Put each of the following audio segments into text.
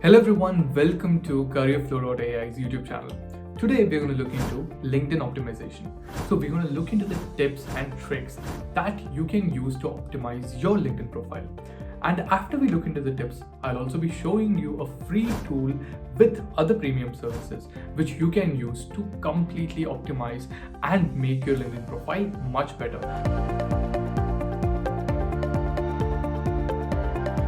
Hello everyone, welcome to Careerflow.ai's YouTube channel. Today we're going to look into LinkedIn optimization. So we're going to look into the tips and tricks that you can use to optimize your LinkedIn profile. And after we look into the tips, I'll also be showing you a free tool with other premium services which you can use to completely optimize and make your LinkedIn profile much better.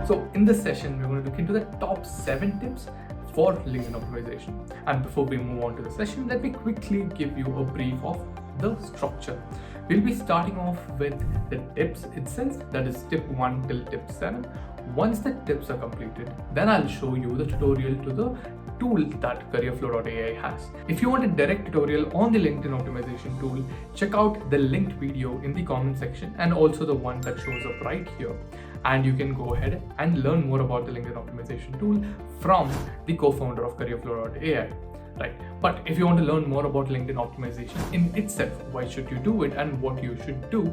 So in this session, we're going to look into the top 7 tips for LinkedIn optimization. And before we move on to the session, let me quickly give you a brief of the structure. We'll be starting off with the tips itself, that is tip 1 till tip 7. Once the tips are completed, then I'll show you the tutorial to the tool that Careerflow.ai has. If you want a direct tutorial on the LinkedIn optimization tool, check out the linked video in the comment section and also the one that shows up right here. And you can go ahead and learn more about the LinkedIn optimization tool from the co-founder of Careerflow.ai. Right. But if you want to learn more about LinkedIn optimization in itself, why should you do it and what you should do,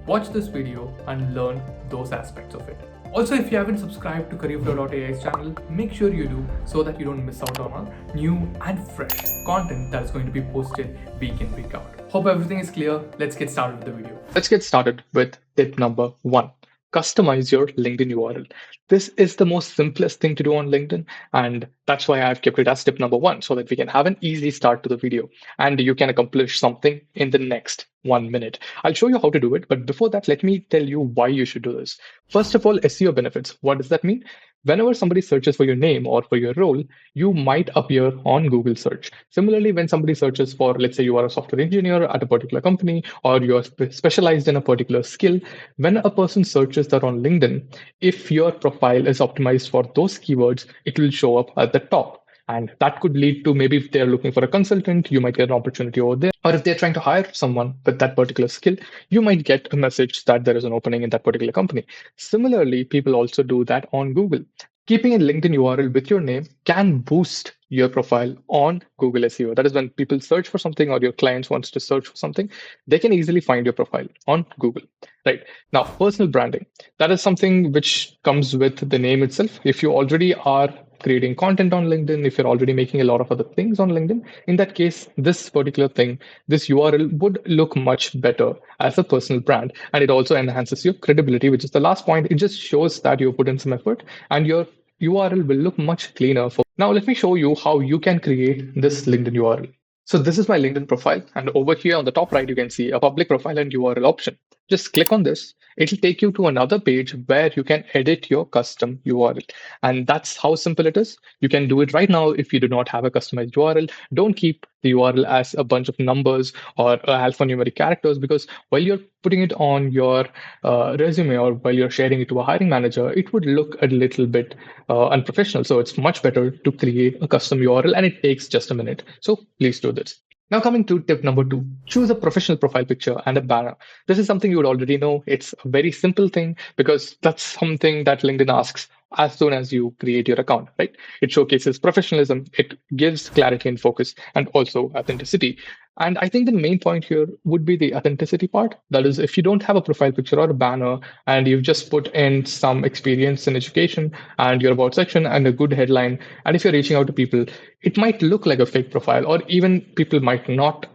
watch this video and learn those aspects of it. Also, if you haven't subscribed to Careerflow.ai's channel, make sure you do so that you don't miss out on our new and fresh content that is going to be posted week in, week out. Hope everything is clear. Let's get started with the video. Let's get started with tip number 1. Customize your LinkedIn URL. This is the most simplest thing to do on LinkedIn, and that's why I've kept it as tip number 1 so that we can have an easy start to the video and you can accomplish something in the next 1 minute. I'll show you how to do it, but before that, let me tell you why you should do this. First of all, SEO benefits. What does that mean? Whenever somebody searches for your name or for your role, you might appear on Google search. Similarly, when somebody searches for, let's say you are a software engineer at a particular company or you're specialized in a particular skill, when a person searches that on LinkedIn, if your profile is optimized for those keywords, it will show up at the top. And that could lead to maybe if they're looking for a consultant, you might get an opportunity over there. Or if they're trying to hire someone with that particular skill, you might get a message that there is an opening in that particular company. Similarly, people also do that on Google. Keeping a LinkedIn URL with your name can boost your profile on Google SEO. That is when people search for something or your clients wants to search for something, they can easily find your profile on Google. Right. Now, personal branding. That is something which comes with the name itself. If you already are creating content on LinkedIn, if you're already making a lot of other things on LinkedIn, in that case, this particular thing, this URL would look much better as a personal brand. And it also enhances your credibility, which is the last point. It just shows that you put in some effort and your URL will look much cleaner. Now, let me show you how you can create this LinkedIn URL. So this is my LinkedIn profile. And over here on the top right, you can see a public profile and URL option. Just click on this. It'll take you to another page where you can edit your custom URL. And that's how simple it is. You can do it right now if you do not have a customized URL. Don't keep the URL as a bunch of numbers or alphanumeric characters, because while you're putting it on your resume or while you're sharing it to a hiring manager, it would look a little bit unprofessional. So it's much better to create a custom URL, and it takes just a minute. So please do this. Now, coming to tip number 2, choose a professional profile picture and a banner. This is something you would already know. It's a very simple thing because that's something that LinkedIn asks as soon as you create your account, right? It showcases professionalism, it gives clarity and focus, and also authenticity. And I think the main point here would be the authenticity part. That is, if you don't have a profile picture or a banner and you've just put in some experience in education and your about section and a good headline, and if you're reaching out to people, it might look like a fake profile, or even people might not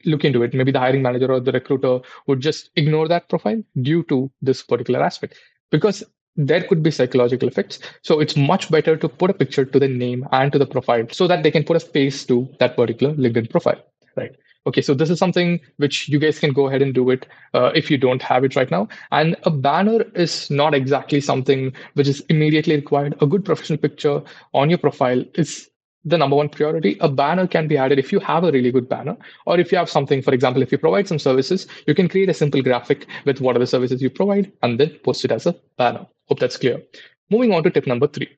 look into it. Maybe the hiring manager or the recruiter would just ignore that profile due to this particular aspect, because there could be psychological effects. So it's much better to put a picture to the name and to the profile so that they can put a face to that particular LinkedIn profile, right? Okay, so this is something which you guys can go ahead and do it if you don't have it right now. And a banner is not exactly something which is immediately required. A good professional picture on your profile is the number 1 priority. A banner can be added if you have a really good banner, or if you have something, for example, if you provide some services, you can create a simple graphic with what are the services you provide and then post it as a banner. Hope that's clear. Moving on to tip number 3.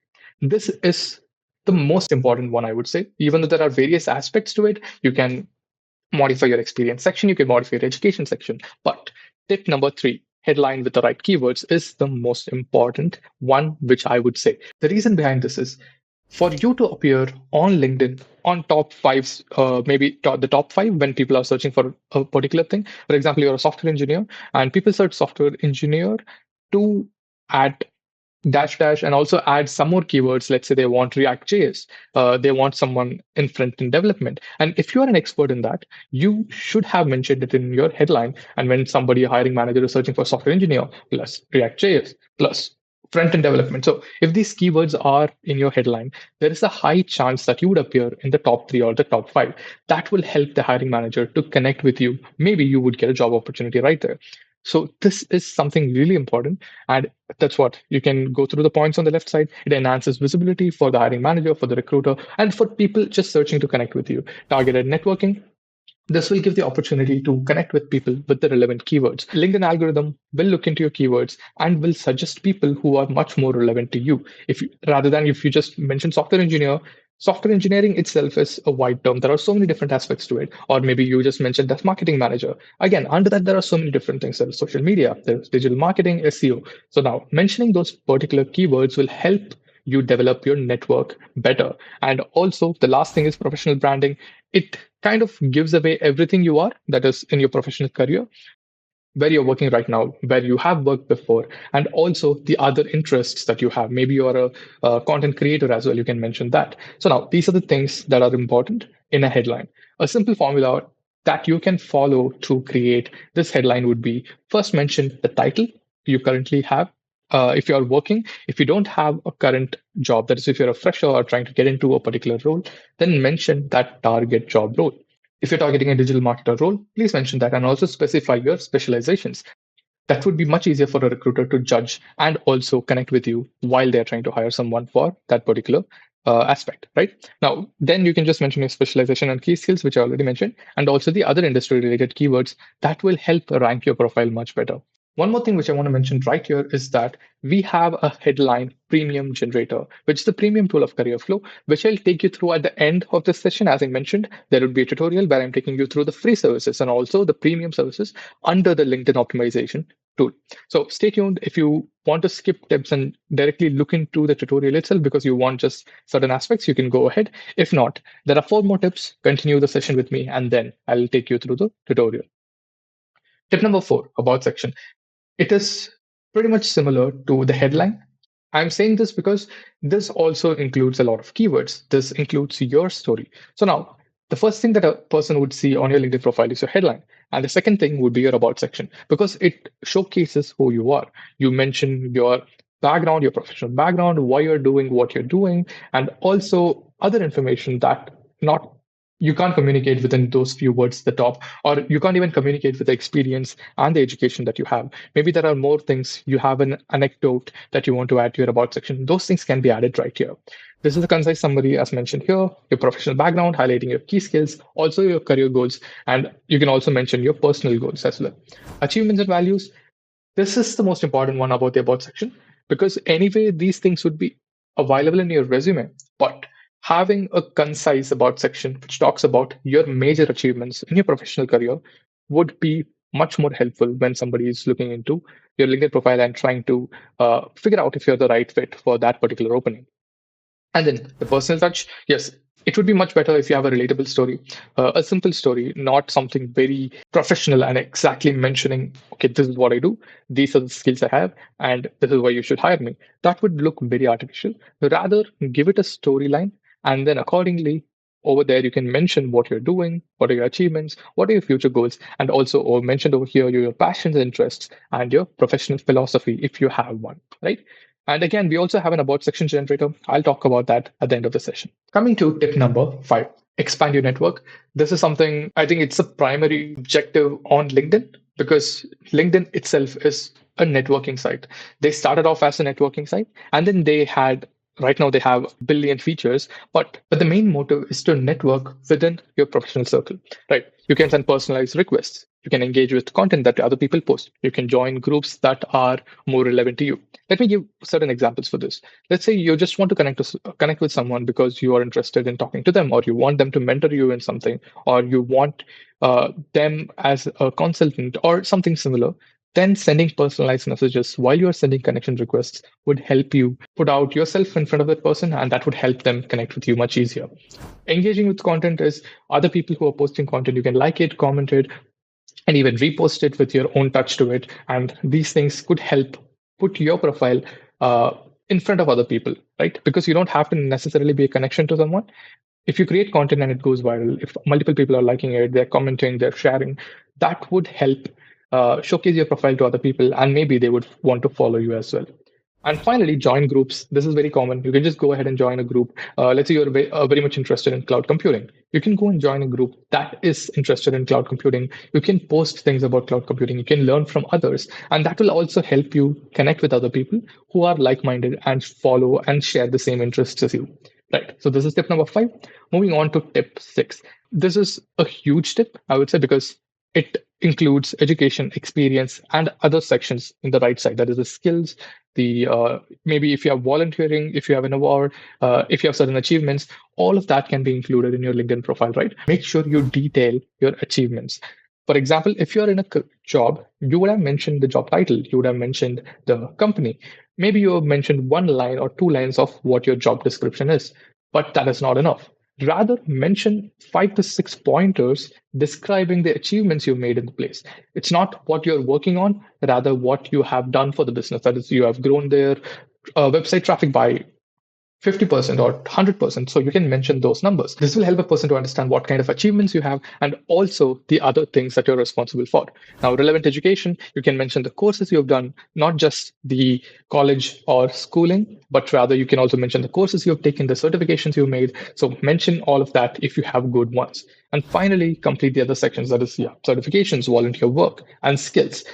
This is the most important one, I would say. Even though there are various aspects to it, you can modify your experience section, you can modify your education section. But tip number 3, headline with the right keywords, is the most important one, which I would say. The reason behind this is for you to appear on LinkedIn on top 5, the top 5 when people are searching for a particular thing. For example, you're a software engineer and people search software engineer to add dash dash and also add some more keywords. Let's say they want React JS, they want someone in front end development. And if you are an expert in that, you should have mentioned it in your headline. And when somebody, a hiring manager, is searching for software engineer plus React JS plus front end development. So if these keywords are in your headline, there is a high chance that you would appear in the top three or the top five. That will help the hiring manager to connect with you. Maybe you would get a job opportunity right there. So this is something really important. And that's what you can go through the points on the left side. It enhances visibility for the hiring manager, for the recruiter, and for people just searching to connect with you. Targeted networking. This will give the opportunity to connect with people with the relevant keywords. LinkedIn algorithm will look into your keywords and will suggest people who are much more relevant to you. If you, rather than if you just mention software engineer, software engineering itself is a wide term. There are so many different aspects to it. Or maybe you just mentioned that marketing manager. Again, under that, there are so many different things. There's social media, there's digital marketing, SEO. So now mentioning those particular keywords will help you develop your network better. And also, the last thing is professional branding. It kind of gives away everything you are, that is in your professional career, where you're working right now, where you have worked before, and also the other interests that you have. Maybe you're a content creator as well. You can mention that. So now these are the things that are important in a headline. A simple formula that you can follow to create this headline would be: first mention the title you currently have. If you're working, if you don't have a current job, that is, if you're a fresher or trying to get into a particular role, then mention that target job role. If you're targeting a digital marketer role, please mention that and also specify your specializations. That would be much easier for a recruiter to judge and also connect with you while they're trying to hire someone for that particular aspect, right? Now, then you can just mention your specialization and key skills, which I already mentioned, and also the other industry related keywords that will help rank your profile much better. One more thing which I want to mention right here is that we have a headline premium generator, which is the premium tool of Careerflow, which I'll take you through at the end of this session. As I mentioned, there would be a tutorial where I'm taking you through the free services and also the premium services under the LinkedIn optimization tool. So stay tuned if you want to skip tips and directly look into the tutorial itself because you want just certain aspects, you can go ahead. If not, there are 4 more tips. Continue the session with me and then I'll take you through the tutorial. Tip number 4, about section. It is pretty much similar to the headline. I'm saying this because this also includes a lot of keywords. This includes your story. So now, the first thing that a person would see on your LinkedIn profile is your headline. And the second thing would be your about section because it showcases who you are. You mention your background, your professional background, why you're doing what you're doing, and also other information that not you can't communicate within those few words at the top, or you can't even communicate with the experience and the education that you have. Maybe there are more things. You have an anecdote that you want to add to your about section. Those things can be added right here. This is a concise summary as mentioned here, your professional background, highlighting your key skills, also your career goals, and you can also mention your personal goals as well. Achievements and values. This is the most important one about the about section because anyway, these things would be available in your resume. But having a concise about section which talks about your major achievements in your professional career would be much more helpful when somebody is looking into your LinkedIn profile and trying to figure out if you're the right fit for that particular opening. And then the personal touch, yes, it would be much better if you have a relatable story, a simple story, not something very professional and exactly mentioning, okay, this is what I do, these are the skills I have, and this is why you should hire me. That would look very artificial. Rather, give it a storyline, and then accordingly, over there, you can mention what you're doing, what are your achievements, what are your future goals, and also, or mentioned over here, your passions, interests, and your professional philosophy if you have one, right? And again, we also have an about section generator. I'll talk about that at the end of the session. Coming to tip number 5, expand your network. This is something I think it's a primary objective on LinkedIn because LinkedIn itself is a networking site. They started off as a networking site and then they had right now they have a billion features, but the main motive is to network within your professional circle, right? You can send personalized requests. You can engage with content that other people post. You can join groups that are more relevant to you. Let me give certain examples for this. Let's say you just want to connect with someone because you are interested in talking to them, or you want them to mentor you in something, or you want them as a consultant, or something similar. Then sending personalized messages while you are sending connection requests would help you put out yourself in front of that person, and that would help them connect with you much easier. Engaging with content is other people who are posting content. You can like it, comment it, and even repost it with your own touch to it. And these things could help put your profile in front of other people, right? Because you don't have to necessarily be a connection to someone. If you create content and it goes viral, if multiple people are liking it, they're commenting, they're sharing, that would help showcase your profile to other people, and maybe they would want to follow you as well. And finally, join groups. This is very common. You can just go ahead and join a group. Let's say you're very much interested in cloud computing. You can go and join a group that is interested in cloud computing. You can post things about cloud computing. You can learn from others. And that will also help you connect with other people who are like minded and follow and share the same interests as you. Right. So this is tip number 5. Moving on to tip 6. This is a huge tip, I would say, because it includes education, experience, and other sections in the right side. That is the skills, the maybe if you have volunteering, if you have an award, if you have certain achievements, all of that can be included in your LinkedIn profile, right? Make sure you detail your achievements. For example, if you're in a job, you would have mentioned the job title, you would have mentioned the company. Maybe you have mentioned one line or two lines of what your job description is, but that is not enough. Rather, mention 5 to 6 pointers describing the achievements you made in the place. It's not what you're working on, rather, what you have done for the business. That is, you have grown their website traffic by 50% or 100%. So you can mention those numbers. This will help a person to understand what kind of achievements you have and also the other things that you're responsible for. Now, relevant education, you can mention the courses you've done, not just the college or schooling, but rather you can also mention the courses you've taken, the certifications you've made. So mention all of that if you have good ones. And finally, complete the other sections, that is, certifications, volunteer work, and skills.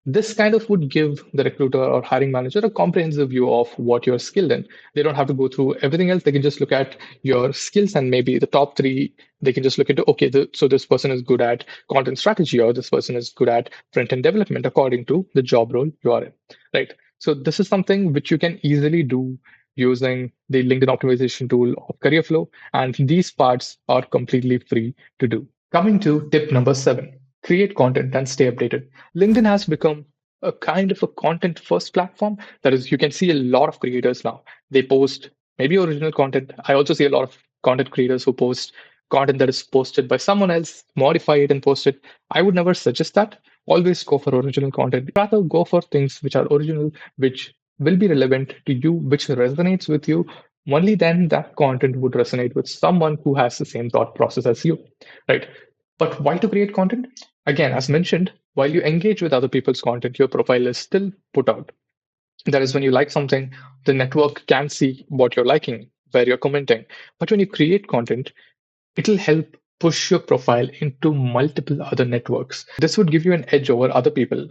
This kind of would give the recruiter or hiring manager a comprehensive view of what you're skilled in. They don't have to go through everything else. They can just look at your skills and maybe the top three. They can just look into, okay, so this person is good at content strategy or this person is good at front end development according to the job role you are in, right? So this is something which you can easily do using the LinkedIn optimization tool of Careerflow. And these parts are completely free to do. Coming to tip number 7, create content and stay updated. LinkedIn has become a kind of a content first platform. That is, you can see a lot of creators now. They post maybe original content. I also see a lot of content creators who post content that is posted by someone else, modify it and post it. I would never suggest that. Always go for original content. Rather, go for things which are original, which will be relevant to you, which resonates with you. Only then that content would resonate with someone who has the same thought process as you, right? But why to create content? Again, as mentioned, while you engage with other people's content, your profile is still put out. That is, when you like something, the network can see what you're liking, where you're commenting. But when you create content, it'll help push your profile into multiple other networks. This would give you an edge over other people.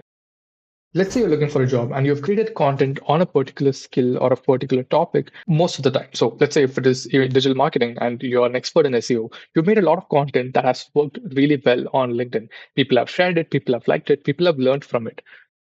Let's say you're looking for a job and you've created content on a particular skill or a particular topic most of the time. So let's say if it is digital marketing and you're an expert in SEO, you've made a lot of content that has worked really well on LinkedIn. People have shared it, people have liked it, people have learned from it.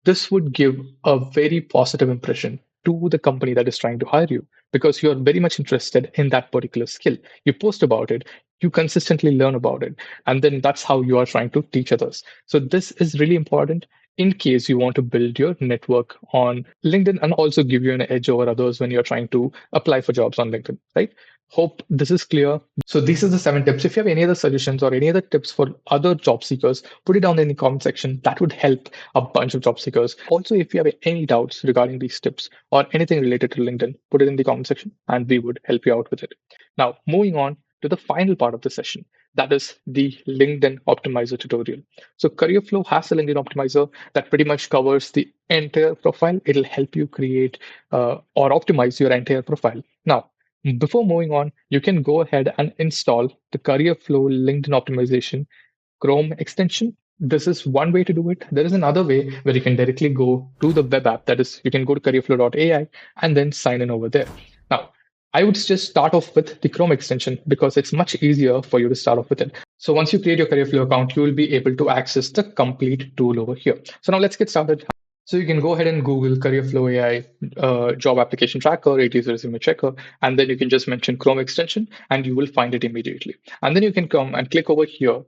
This would give a very positive impression to the company that is trying to hire you because you're very much interested in that particular skill. You post about it, you consistently learn about it, and then that's how you are trying to teach others. So, this is really important in case you want to build your network on LinkedIn and also give you an edge over others when you're trying to apply for jobs on LinkedIn, right? Hope this is clear. So these are the 7 tips. If you have any other suggestions or any other tips for other job seekers, put it down in the comment section. That would help a bunch of job seekers. Also, if you have any doubts regarding these tips or anything related to LinkedIn, put it in the comment section and we would help you out with it. Now, moving on to the final part of the session, that is the LinkedIn Optimizer tutorial. So Careerflow has a LinkedIn Optimizer that pretty much covers the entire profile. It'll help you create or optimize your entire profile. Now, before moving on, you can go ahead and install the Careerflow LinkedIn Optimization Chrome extension. This is one way to do it. There is another way where you can directly go to the web app. That is, you can go to careerflow.ai and then sign in over there. Now, I would just start off with the Chrome extension because it's much easier for you to start off with it. So once you create your Careerflow account, you will be able to access the complete tool over here. So now let's get started. So you can go ahead and Google Careerflow AI job application tracker, ATS resume checker, and then you can just mention Chrome extension and you will find it immediately. And then you can come and click over here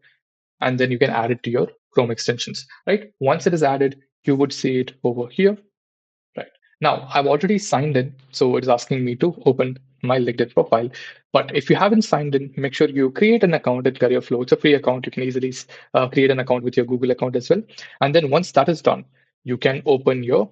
and then you can add it to your Chrome extensions, right? Once it is added, you would see it over here, right? Now, I've already signed in, so it's asking me to open my LinkedIn profile. But if you haven't signed in, make sure you create an account at Careerflow. It's a free account. You can easily create an account with your Google account as well. And then once that is done, you can open your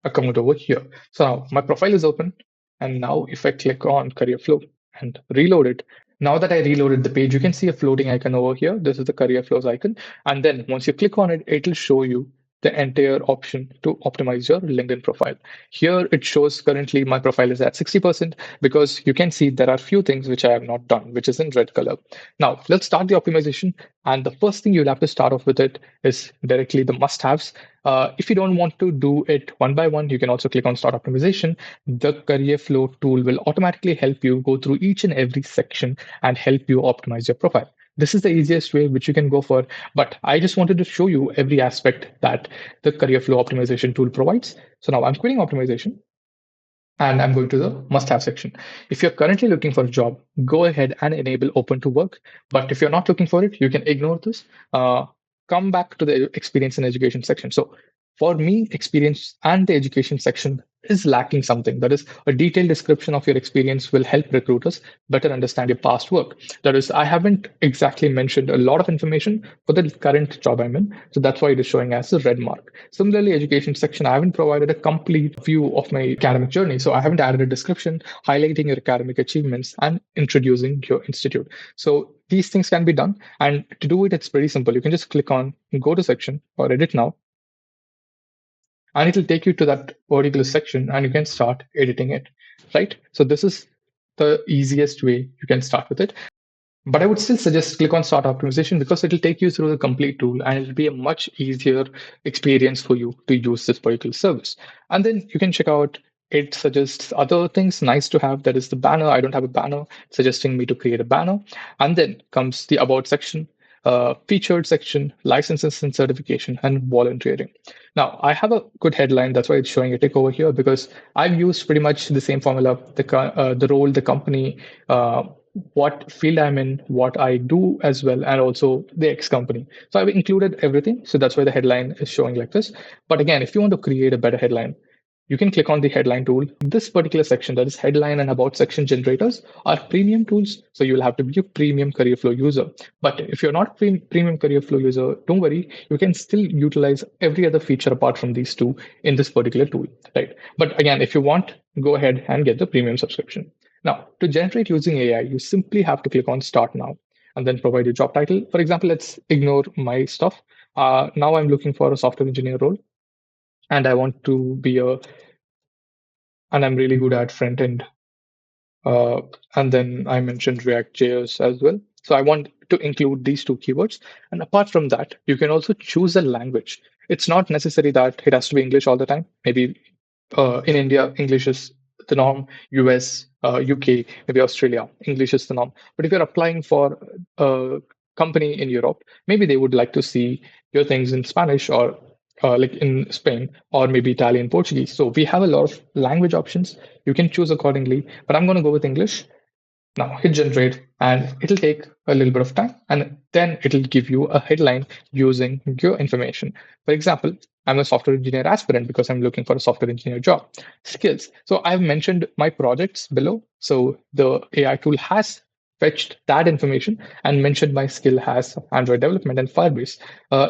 account over here. So now my profile is open. And now if I click on Careerflow and reload it, now that I reloaded the page, you can see a floating icon over here. This is the Careerflows icon. And then once you click on it, it'll show you the entire option to optimize your LinkedIn profile. Here it shows currently my profile is at 60% because you can see there are few things which I have not done, which is in red color. Now let's start the optimization. And the first thing you'll have to start off with it is directly the must-haves. If you don't want to do it one by one, you can also click on Start Optimization. The Careerflow tool will automatically help you go through each and every section and help you optimize your profile. This is the easiest way which you can go for, but I just wanted to show you every aspect that the Careerflow optimization tool provides. So now I'm quitting optimization and I'm going to the must-have section. If you're currently looking for a job, go ahead and enable open to work. But if you're not looking for it, you can ignore this. Come back to the experience and education section. So for me, experience and the education section is lacking something. That is, a detailed description of your experience will help recruiters better understand your past work. That is, I haven't exactly mentioned a lot of information for the current job I'm in. So that's why it is showing as a red mark. Similarly, education section, I haven't provided a complete view of my academic journey. So I haven't added a description highlighting your academic achievements and introducing your institute. So these things can be done. And to do it, it's pretty simple. You can just click on go to section or edit now, and it'll take you to that particular section and you can start editing it, right? So this is the easiest way you can start with it. But I would still suggest click on Start Optimization because it'll take you through the complete tool and it'll be a much easier experience for you to use this particular service. And then you can check out, it suggests other things nice to have. That is the banner. I don't have a banner, suggesting me to create a banner. And then comes the About section, featured section, licenses and certification, and volunteering. Now, I have a good headline. That's why it's showing a tick over here because I've used pretty much the same formula, the role, the company, what field I'm in, what I do as well, and also the X company. So I've included everything. So that's why the headline is showing like this. But again, if you want to create a better headline, you can click on the headline tool. This particular section, that is headline and about section generators, are premium tools. So you'll have to be a premium Careerflow user. But if you're not a premium Careerflow user, don't worry. You can still utilize every other feature apart from these two in this particular tool, right? But again, if you want, go ahead and get the premium subscription. Now, to generate using AI, you simply have to click on Start Now and then provide your job title. For example, let's ignore my stuff. Now I'm looking for a software engineer role and I want to be and I'm really good at front end. Uh, and then I mentioned React.js as well. So I want to include these two keywords. And apart from that, you can also choose a language. It's not necessary that it has to be English all the time. Maybe in India, English is the norm. US, UK, maybe Australia, English is the norm. But if you're applying for a company in Europe, maybe they would like to see your things in Spanish or like in Spain or maybe Italian, Portuguese. So we have a lot of language options. You can choose accordingly. But I'm going to go with English. Now hit generate and it'll take a little bit of time and then it'll give you a headline using your information. For example, I'm a software engineer aspirant because I'm looking for a software engineer job. Skills. So I've mentioned my projects below. So the AI tool has fetched that information and mentioned my skill has Android development and Firebase.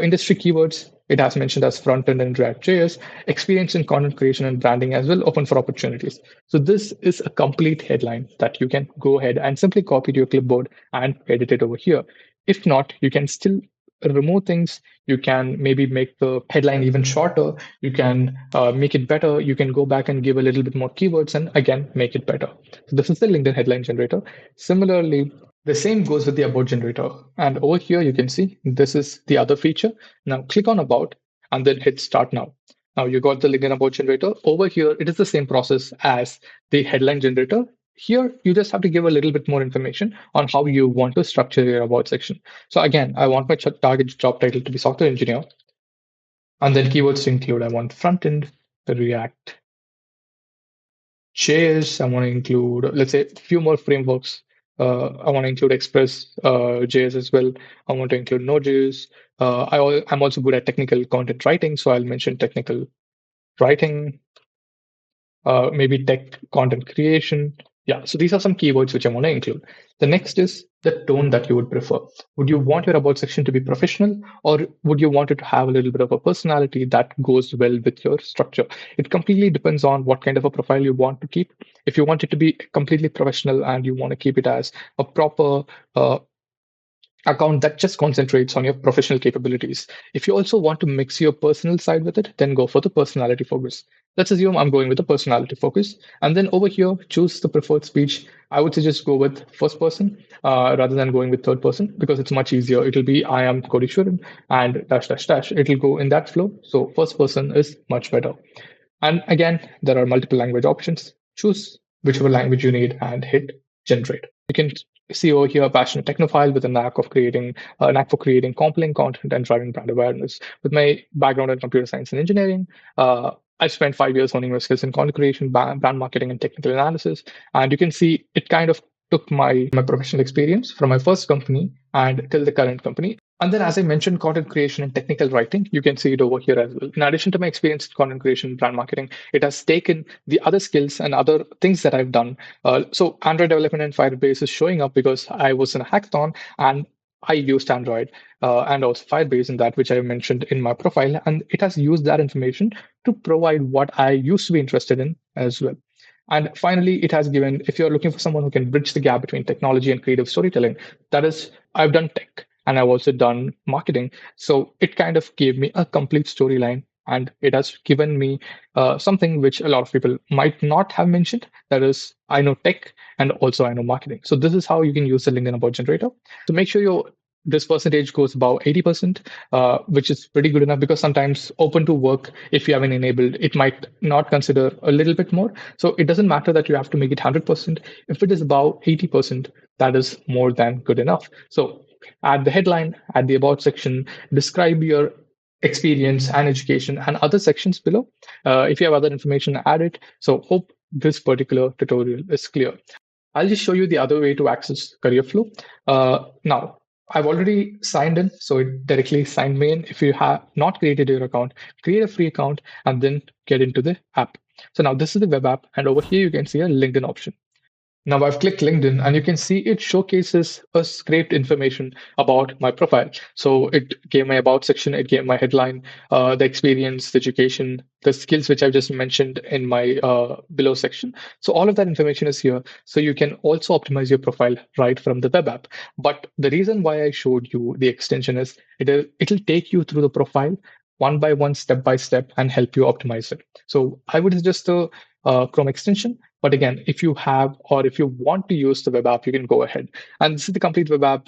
Industry keywords, it has mentioned as front end and React.js, experience in content creation and branding as well, open for opportunities. So this is a complete headline that you can go ahead and simply copy to your clipboard and edit it over here. If not, you can still remove things. You can maybe make the headline even shorter. You can make it better. You can go back and give a little bit more keywords and again, make it better. So this is the LinkedIn headline generator. Similarly, the same goes with the about generator. And over here, you can see this is the other feature. Now click on about and then hit start now. Now you got the LinkedIn about generator. Over here, it is the same process as the headline generator. Here, you just have to give a little bit more information on how you want to structure your about section. So again, I want my target job title to be software engineer. And then keywords to include, I want front end, React, JS. I want to include, let's say, a few more frameworks. I want to include Express JS as well. I want to include Node.js. I'm also good at technical content writing, so I'll mention technical writing, maybe tech content creation. Yeah, so these are some keywords which I want to include. The next is the tone that you would prefer. Would you want your about section to be professional, or would you want it to have a little bit of a personality that goes well with your structure? It completely depends on what kind of a profile you want to keep. If you want it to be completely professional and you want to keep it as a proper account that just concentrates on your professional capabilities. If you also want to mix your personal side with it, then go for the personality focus. Let's assume I'm going with the personality focus. And then over here, choose the preferred speech. I would suggest go with first person rather than going with third person because it's much easier. It'll be I am Kodishwaran and dash dash dash. It'll go in that flow. So first person is much better. And again, there are multiple language options. Choose whichever language you need and hit generate. You can see over here a passionate technophile with a knack for creating compelling content and driving brand awareness. With my background in computer science and engineering, I spent 5 years honing my skills in content creation, brand marketing, and technical analysis. And you can see it kind of took my professional experience from my first company and till the current company. And then, as I mentioned, content creation and technical writing, you can see it over here as well. In addition to my experience in content creation, brand marketing, it has taken the other skills and other things that I've done. So, Android development and Firebase is showing up because I was in a hackathon and I used Android and also Firebase in that, which I mentioned in my profile. And it has used that information to provide what I used to be interested in as well. And finally, it has given, if you're looking for someone who can bridge the gap between technology and creative storytelling, that is, I've done tech and I've also done marketing. So it kind of gave me a complete storyline and it has given me something which a lot of people might not have mentioned. That is, I know tech and also I know marketing. So this is how you can use the LinkedIn About Generator. So make sure your this percentage goes about 80%, which is pretty good enough because sometimes open to work, if you haven't enabled, it might not consider a little bit more. So it doesn't matter that you have to make it 100%. If it is about 80%, that is more than good enough. So at the headline, at the about section, describe your experience and education and other sections below. If you have other information, add it. So hope this particular tutorial is clear. I'll just show you the other way to access Careerflow. Now, I've already signed in, so it directly signed me in. If you have not created your account, create a free account and then get into the app. So now this is the web app, and over here you can see a LinkedIn option. Now I've clicked LinkedIn and you can see it showcases a scraped information about my profile. So it gave my about section, it gave my headline, the experience, the education, the skills which I've just mentioned in my below section. So all of that information is here. So you can also optimize your profile right from the web app. But the reason why I showed you the extension is it'll take you through the profile one by one, step by step, and help you optimize it. So I would suggest the Chrome extension. But again, if you have or if you want to use the web app, you can go ahead. And this is the complete web app.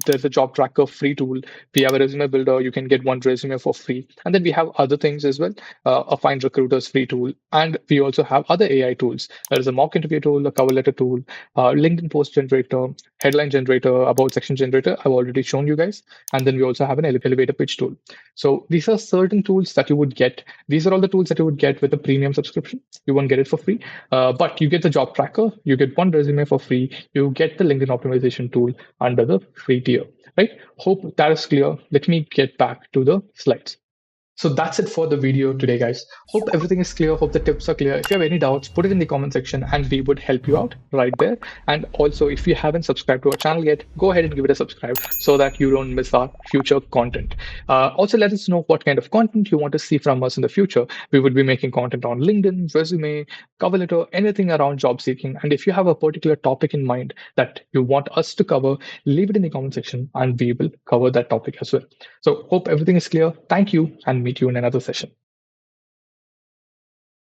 There's a job tracker free tool. We have a resume builder. You can get one resume for free. And then we have other things as well. A Find Recruiters free tool. And we also have other AI tools. There is a mock interview tool, a cover letter tool, LinkedIn post generator, headline generator, about section generator. I've already shown you guys. And then we also have an elevator pitch tool. So these are certain tools that you would get. These are all the tools that you would get with a premium subscription. You won't get it for free. But you get the job tracker, you get one resume for free, you get the LinkedIn optimization tool under the free tier, right? Hope that is clear. Let me get back to the slides. So that's it for the video today, guys. Hope everything is clear. Hope the tips are clear. If you have any doubts, put it in the comment section and we would help you out right there. And also, if you haven't subscribed to our channel yet, go ahead and give it a subscribe so that you don't miss our future content. Also, let us know what kind of content you want to see from us in the future. We would be making content on LinkedIn, resume, cover letter, anything around job seeking. And if you have a particular topic in mind that you want us to cover, leave it in the comment section and we will cover that topic as well. So hope everything is clear. Thank you and meet you in another session.